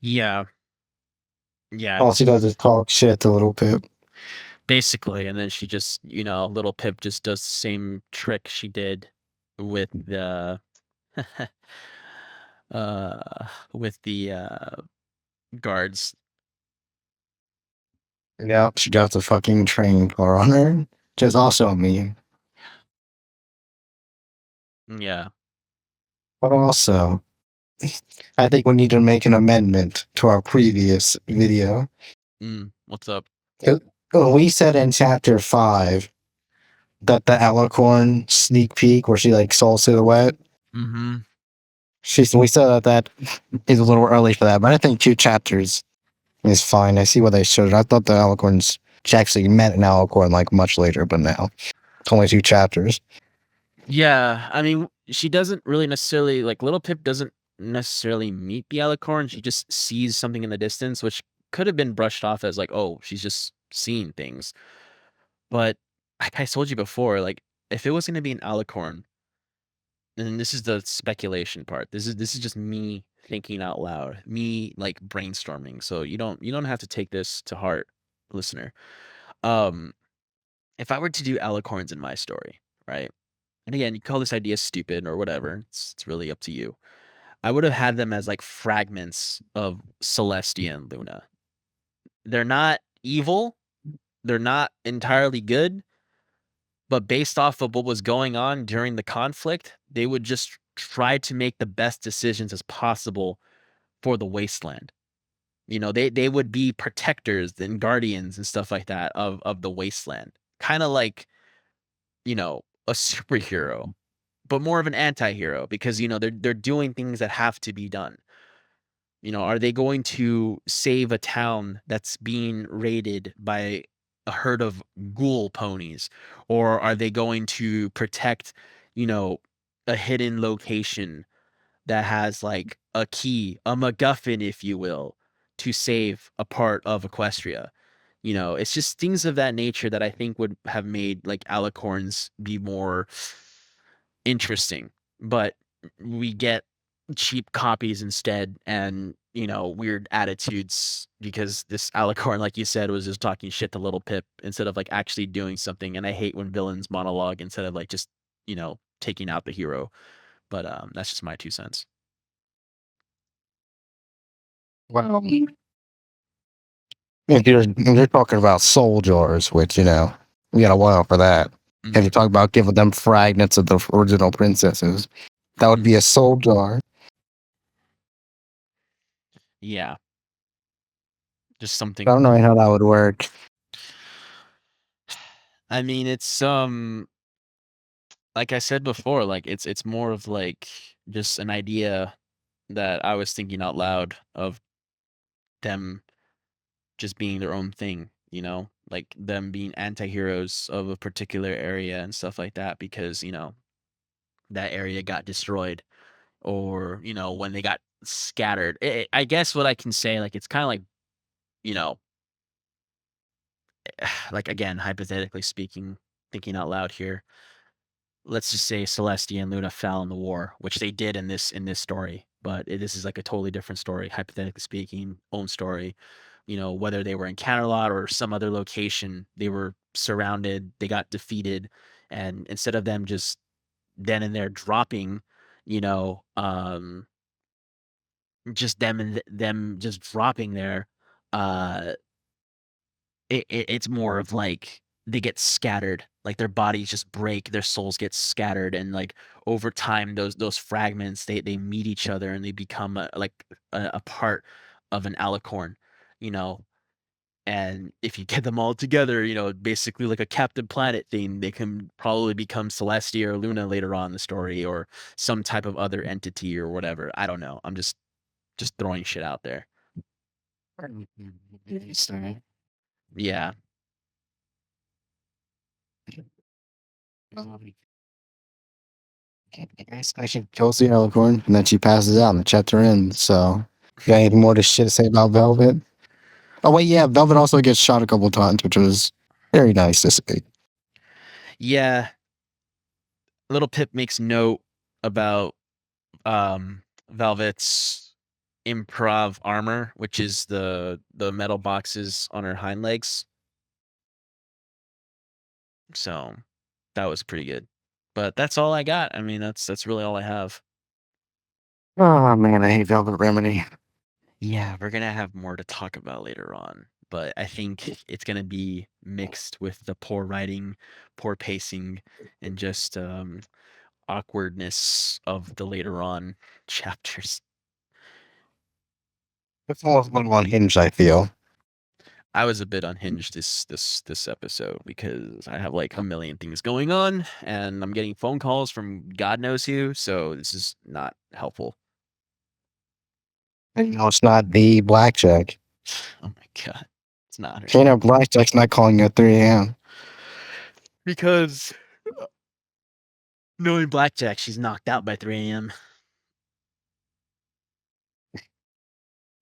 yeah, yeah, All she does is talk shit to Little Pip. basically, and then she just, little Pip just does the same trick she did with the with the guards. Yeah, she got the fucking train car on her, which is also a meme. Yeah. But also, I think we need to make an amendment to our previous video. What's up? We said in chapter 5 that the alicorn sneak peek where she like soul silhouette. Mhm. We said that is a little early for that, but I think 2 chapters is fine. I see what they showed. I thought the alicorns she actually met an alicorn like much later, but now it's only 2 chapters. Yeah, I mean, she doesn't really necessarily like Little Pip doesn't necessarily meet the alicorn. She just sees something in the distance, which could have been brushed off as like, oh, she's just seeing things. But like I told you before, like if it was gonna be an alicorn, and this is the speculation part. This is just me thinking out loud, me like brainstorming. So you don't have to take this to heart, listener. Um, if I were to do alicorns in my story, right? And again, you call this idea stupid or whatever. It's really up to you. I would have had them as like fragments of Celestia and Luna. They're not evil. They're not entirely good, but based off of what was going on during the conflict, they would just try to make the best decisions as possible for the wasteland. They would be protectors and guardians and stuff like that of the wasteland. Kind of like, a superhero, but more of an anti-hero because they're doing things that have to be done. Are they going to save a town that's being raided by a herd of ghoul ponies? Or are they going to protect, a hidden location that has like a key, a MacGuffin, if you will, to save a part of Equestria? It's just things of that nature that I think would have made like alicorns be more interesting. But we get cheap copies instead, and weird attitudes because this alicorn, like you said, was just talking shit to little Pip instead of like actually doing something. And I hate when villains monologue instead of like just taking out the hero. But that's just my 2 cents. Well, if you're talking about soul jars, which we got a while for that. And you Mhm. talk about giving them fragments of the original princesses, that would be Mhm. a soul jar. Yeah, just I something. don't know how that would work. I mean, it's like I said before, like it's more of like just an idea that I was thinking out loud of them just being their own thing, like them being anti-heroes of a particular area and stuff like that because, that area got destroyed or, when they got scattered. I guess what I can say, like, it's kind of like, you know, like again, hypothetically speaking, thinking out loud here, let's just say Celestia and Luna fell in the war, which they did in this story, but this is like a totally different story, hypothetically speaking, own story. Whether they were in Canterlot or some other location, they were surrounded, they got defeated, and instead of them just then and there dropping, you know, just them just dropping there, uh, it's more of like they get scattered, like their bodies just break, their souls get scattered, and like over time, those fragments they meet each other and they become a part of an alicorn, you know. And if you get them all together, basically like a Captain Planet thing, they can probably become Celestia or Luna later on in the story, or some type of other entity or whatever. I don't know. I'm just throwing shit out there. Yeah. I should kills the alicorn and then she passes out and the chapter ends. So, you got anything more to shit to say about Velvet? Oh wait, yeah, Velvet also gets shot a couple times, which was very nice to see. Yeah. Little Pip makes note about Velvet's improv armor, which is the metal boxes on her hind legs. So that was pretty good. But that's all I got. I mean, that's really all I have. Oh man, I hate Velvet Remedy. Yeah, we're gonna have more to talk about later on, but I think it's gonna be mixed with the poor writing, poor pacing, and just awkwardness of the later on chapters. It's almost a little unhinged, I feel. I was a bit unhinged this episode because I have like a million things going on and I'm getting phone calls from God knows who, so this is not helpful. And it's not the blackjack. Oh my god. It's not her. Blackjack's not calling you at 3 a.m. Because knowing Blackjack, she's knocked out by 3 a.m.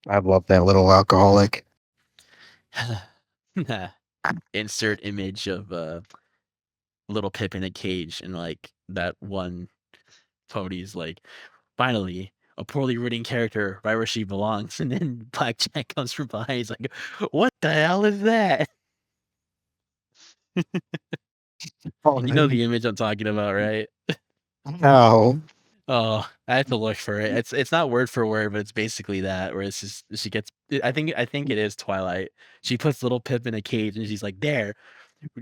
I love that little alcoholic. Insert image of little Pip in a cage and like that one pony's like, finally, a poorly written character right where she belongs. And then Blackjack comes from behind. He's like, what the hell is that? Oh, You know the image I'm talking about, right? no. Oh, I have to look for it. It's not word for word, but it's basically that where it's just she gets I think it is Twilight. She puts little Pip in a cage and she's like, there,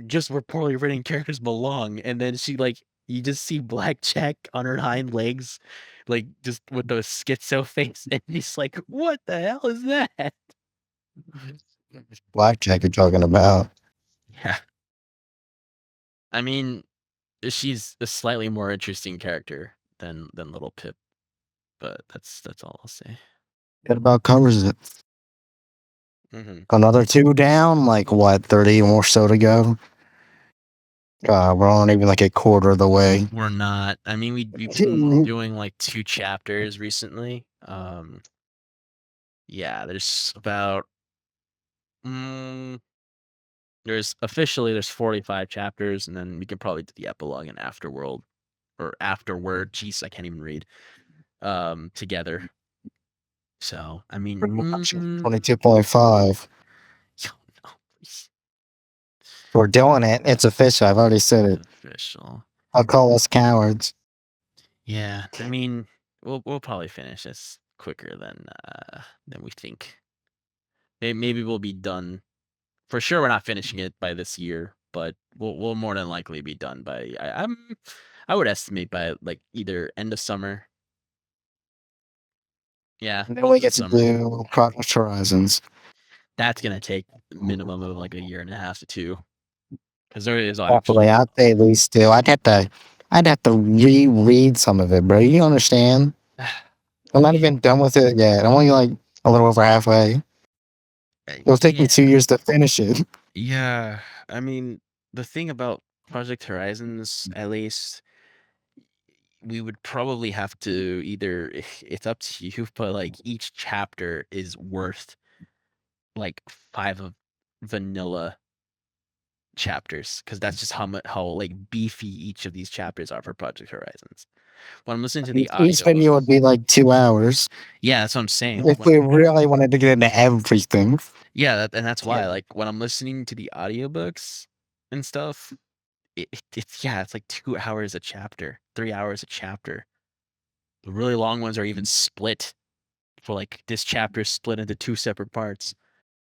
just where poorly written characters belong. And then she like you just see Blackjack on her hind legs, like just with the schizo face, and he's like, what the hell is that? Blackjack you're talking about. Yeah. I mean, she's a slightly more interesting character than little Pip, but that's all I'll say. That about covers it. Mhm. Another two down, like what, 30 more so to go? We're on even like a quarter of the way. We're not. I mean, we've been doing like 2 chapters recently. Yeah, there's about mm, there's 45 chapters, and then we can probably do the epilogue and afterworld or afterword. Jeez, I can't even read. Together. So, I mean, 22.5. yo, no, please. We're doing it. It's official. I've already said it. Official. I'll call us cowards. Yeah, I mean, we'll probably finish this quicker than we think. Maybe we'll be done. For sure, we're not finishing it by this year, but we'll more than likely be done by I would estimate by like either end of summer. Yeah, And then end we of get to summer. do Project Horizons. That's gonna take a minimum of like a year and a half to 2, because there is Hopefully, actually I'd say at least two. I'd have to reread some of it, bro. You understand? I'm not even done with it yet. I'm only like a little over halfway. It'll take me yeah. 2 years to finish it. Yeah, I mean, the thing about Project Horizons, at least, we would probably have to either it's up to you, but like each chapter is worth like 5 of vanilla chapters, because that's just how like beefy each of these chapters are for Project Horizons. When I'm listening to the Each video would audiobooks, be like 2 hours yeah, that's what I'm saying. if we really wanted to get into everything. Yeah, and that's why, like, when I'm listening to the audiobooks and stuff, it's yeah, it's like 2 hours a chapter, 3 hours a chapter. The really long ones are even split for like this chapter is split into 2 separate parts.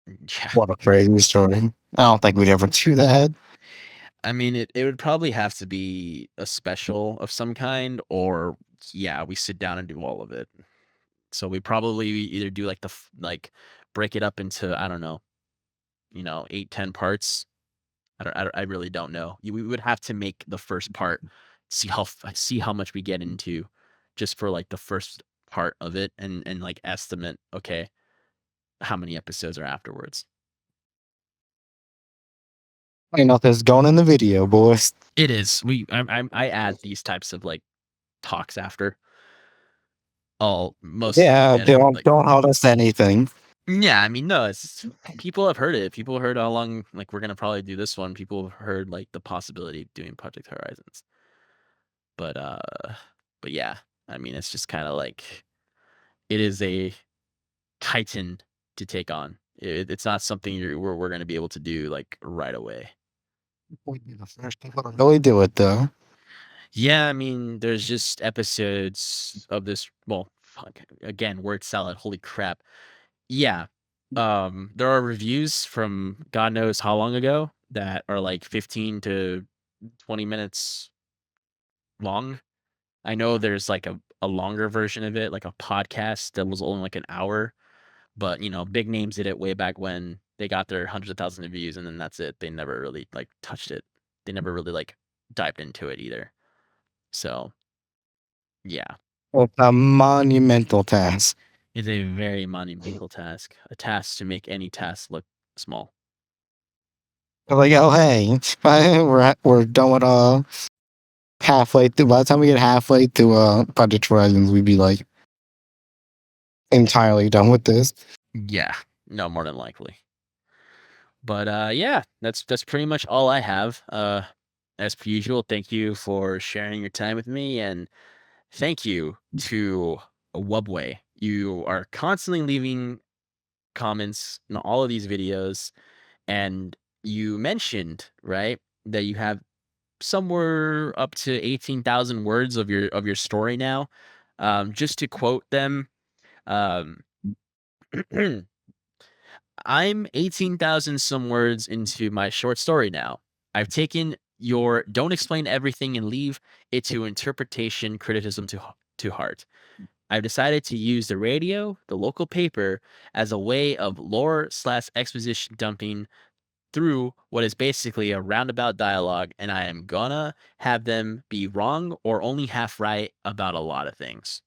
Yeah. What a crazy story. I don't think we'd ever do that. I mean, it would probably have to be a special of some kind, or yeah, we sit down and do all of it. So we probably either do like like break it up into, I don't know, 8, 10 parts. I really don't know. We would have to make the first part, see how much we get into, just for like the first part of it, and like estimate, okay, how many episodes are afterwards. Ain't nothing's going in the video, boys. It is. I add these types of like talks after all most of Yeah, the edit. Like, don't hold us to anything. yeah, I mean, no, it's people have heard it. People have heard how long like we're gonna probably do this one. People have heard like the possibility of doing Project Horizons. But but yeah, I mean, it's just kind of like it is a titan to take on. It's not something we're going to be able to do like right away. We'd be the first people to really do it, though. Yeah, I mean, there's just episodes of this. Well, fuck, again, word salad. Holy crap. Yeah. There are reviews from God knows how long ago that are like 15 to 20 minutes long. I know there's like a longer version of it, like a podcast that was only like an hour. But, big names did it way back when they got their hundreds of thousands of views, and then that's it. They never really like touched it. They never really like dived into it either. So, yeah, It's a monumental task. it's a very monumental task. A task to make any task look small. They're like, oh hey, we're done with halfway through. By the time we get halfway through Project Horizons, we'd be like entirely done with this. Yeah, no, more than likely. But yeah, that's pretty much all I have. As per usual, thank you for sharing your time with me, and thank you to Wubway. You are constantly leaving comments in all of these videos, and you mentioned, right, that you have somewhere up to 18,000 words of your story now. Just to quote them, um, I'm 18,000 some words into my short story now. I've taken your don't explain everything and leave it to interpretation criticism to heart. I've decided to use the radio, the local paper, as a way of lore slash exposition dumping through what is basically a roundabout dialogue, and I am gonna have them be wrong or only half right about a lot of things.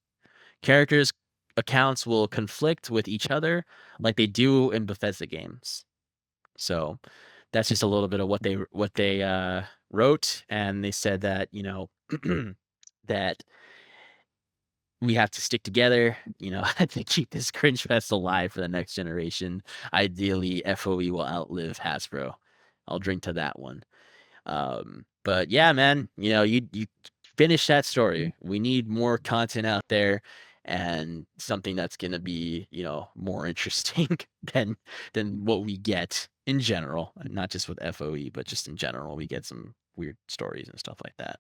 Characters accounts will conflict with each other like they do in Bethesda games. So that's just a little bit of what they wrote, and they said that that we have to stick together, to keep this cringe fest alive for the next generation. Ideally, FOE will outlive Hasbro. I'll drink to that one. But yeah, man, you finish that story. We need more content out there and something that's gonna be, more interesting than what we get in general. Not just with FOE, but just in general. We get some weird stories and stuff like that.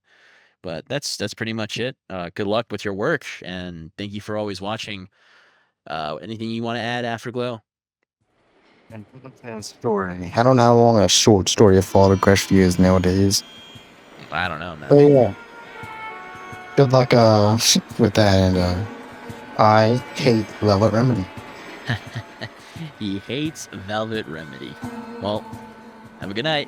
But that's pretty much it. Good luck with your work, and thank you for always watching. Anything you want to add, Afterglow? Story. I don't know how long a short story of Fall of Equestria is nowadays. I don't know, But man. yeah. Good luck with that, and I hate Velvet Remedy. He hates Velvet Remedy. Well, have a good night.